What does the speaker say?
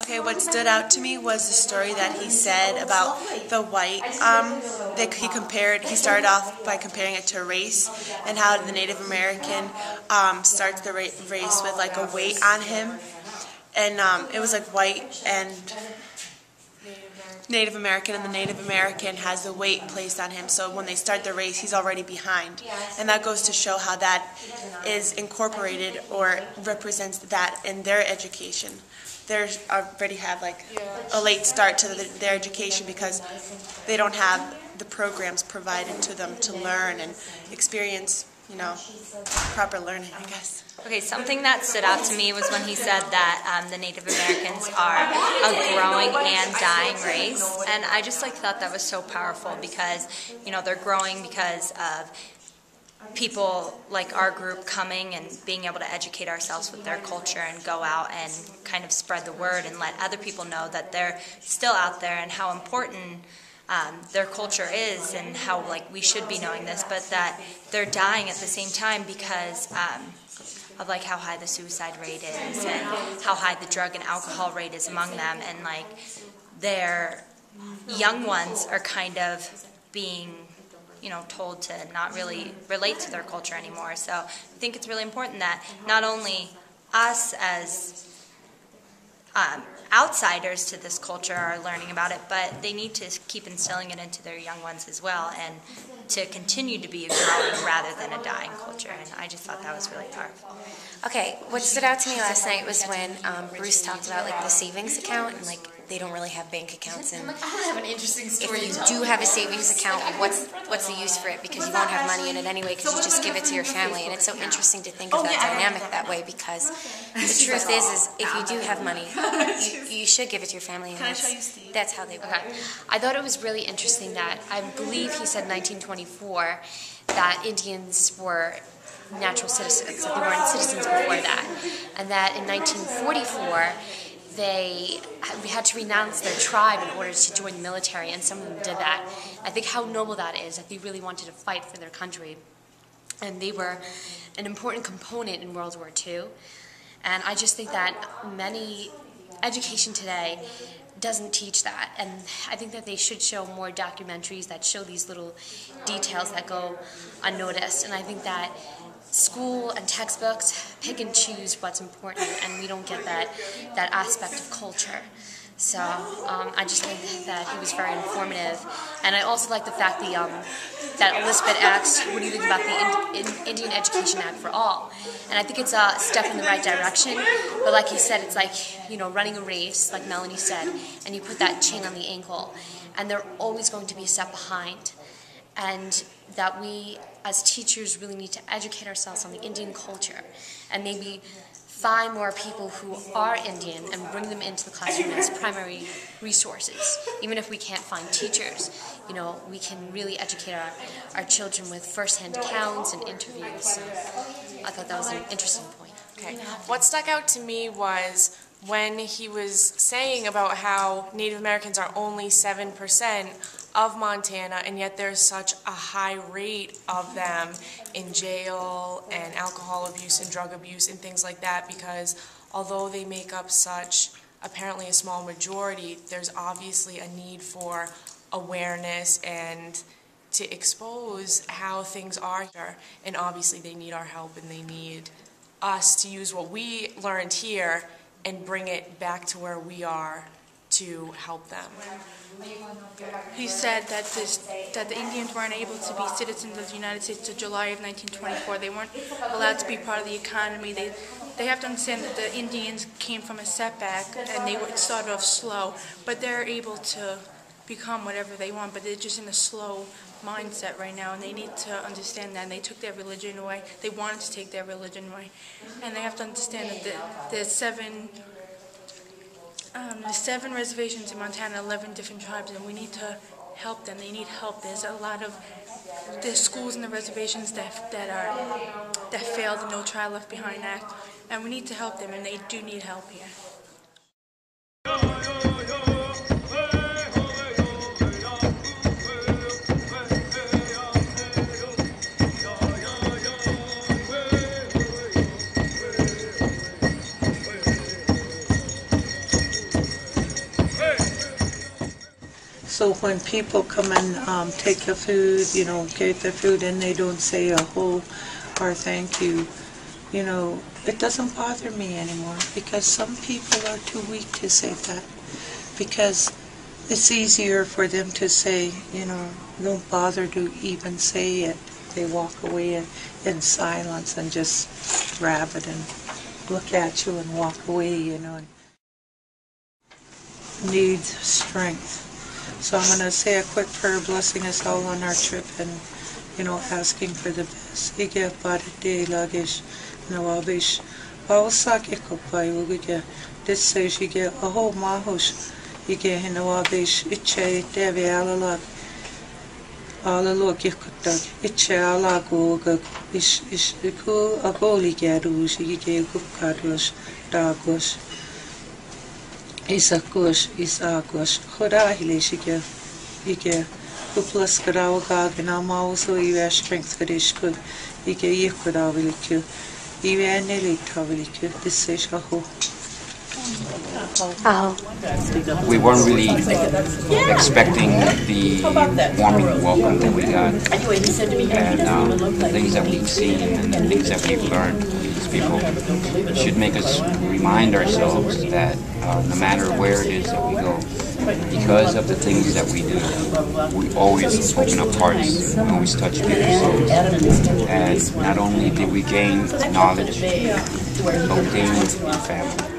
Okay, what stood out to me was the story that he said about the white. He started off by comparing it to race and how the Native American starts the race with like a weight on him, and it was like white and Native American, and the Native American has the weight placed on him, so when they start the race, he's already behind. And that goes to show how that is incorporated or represents that in their education. They already have like a late start to their education because they don't have the programs provided to them to learn and experience, proper learning, I guess. Okay, something that stood out to me was when he said that the Native Americans are a growing and dying race, and I just thought that was so powerful because they're growing because of people like our group coming and being able to educate ourselves with their culture and go out and kind of spread the word and let other people know that they're still out there and how important their culture is and how we should be knowing this, but that they're dying at the same time because of how high the suicide rate is and how high the drug and alcohol rate is among them, and their young ones are kind of being told to not really relate to their culture anymore. So I think it's really important that not only us as outsiders to this culture are learning about it, but they need to keep instilling it into their young ones as well, and to continue to be a growing rather than a dying culture. And I just thought that was really powerful. Okay, what stood out to me last night was when Bruce talked about the savings account and they don't really have bank accounts, and I have an interesting story. if you do have a savings account, what's the use for it? Because you won't have money in it anyway because you just give it to your family, and it's so interesting to think of that dynamic that way, because the truth is if you do have money, you should give it to your family, and that's how they work. Okay. I thought it was really interesting that I believe he said 1924 that Indians were natural citizens, that they weren't citizens before that, and that in 1944 they had to renounce their tribe in order to join the military, and some of them did that. I think how noble that is, that they really wanted to fight for their country, and they were an important component in World War II. And I just think that education today doesn't teach that, and I think that they should show more documentaries that show these little details that go unnoticed, and I think that school and textbooks pick and choose what's important, and we don't get that aspect of culture. So I just think that he was very informative, and I also like the fact that Elizabeth asked, "What do you think about the Indian Education Act for All?" And I think it's a step in the right direction. But like he said, it's like running a race, like Melanie said, and you put that chain on the ankle, and they're always going to be a step behind. And that we, as teachers, really need to educate ourselves on the Indian culture, and maybe find more people who are Indian and bring them into the classroom as primary resources. Even if we can't find teachers, we can really educate our children with first-hand accounts and interviews. So I thought that was an interesting point. Okay. What stuck out to me was when he was saying about how Native Americans are only 7% of Montana, and yet there's such a high rate of them in jail and alcohol abuse and drug abuse and things like that, because although they make up such apparently a small majority, there's obviously a need for awareness and to expose how things are here, and obviously they need our help, and they need us to use what we learned here and bring it back to where we are to help them. He said that the Indians weren't able to be citizens of the United States until July of 1924. They weren't allowed to be part of the economy. They have to understand that the Indians came from a setback, and they were started off slow, but they're able to become whatever they want, but they're just in a slow mindset right now, and they need to understand that. And they took their religion away. They wanted to take their religion away, and they have to understand that there's seven reservations in Montana, 11 different tribes, and we need to help them. They need help. There's schools in the reservations that failed the No Child Left Behind Act, and we need to help them, and they do need help here. So when people come and take the food, you know, get the food and they don't say a whole or thank you, you know, it doesn't bother me anymore because some people are too weak to say that because it's easier for them to say, you know, don't bother to even say it. They walk away in silence and just grab it and look at you and walk away, you know. Needs strength. So I'm going to say a quick prayer blessing us all on our trip and, you know, asking for the best. Ige parite lagish nawabish. Awasaki kopai uge. This says ige aho mahush. Ige hinawabish itche devi alalak. Alalok ikutag. Itche alagoga. Ish iku agoli garush. Ige gukarush. Dagush. Isakush, Isakush, Hodahilish, Ike, Uplas Karawaga, and I'm also you strength Kadish could, Ike Yikudavilik, even Nelly Tavilik, this is Shaho. We weren't really expecting the warming welcome that we got, and the things that we've seen and the things that we've learned. These people should make us remind ourselves that no matter where it is that we go, because of the things that we do, we always open up hearts, we always touch people's souls. And not only did we gain knowledge, but we gained family.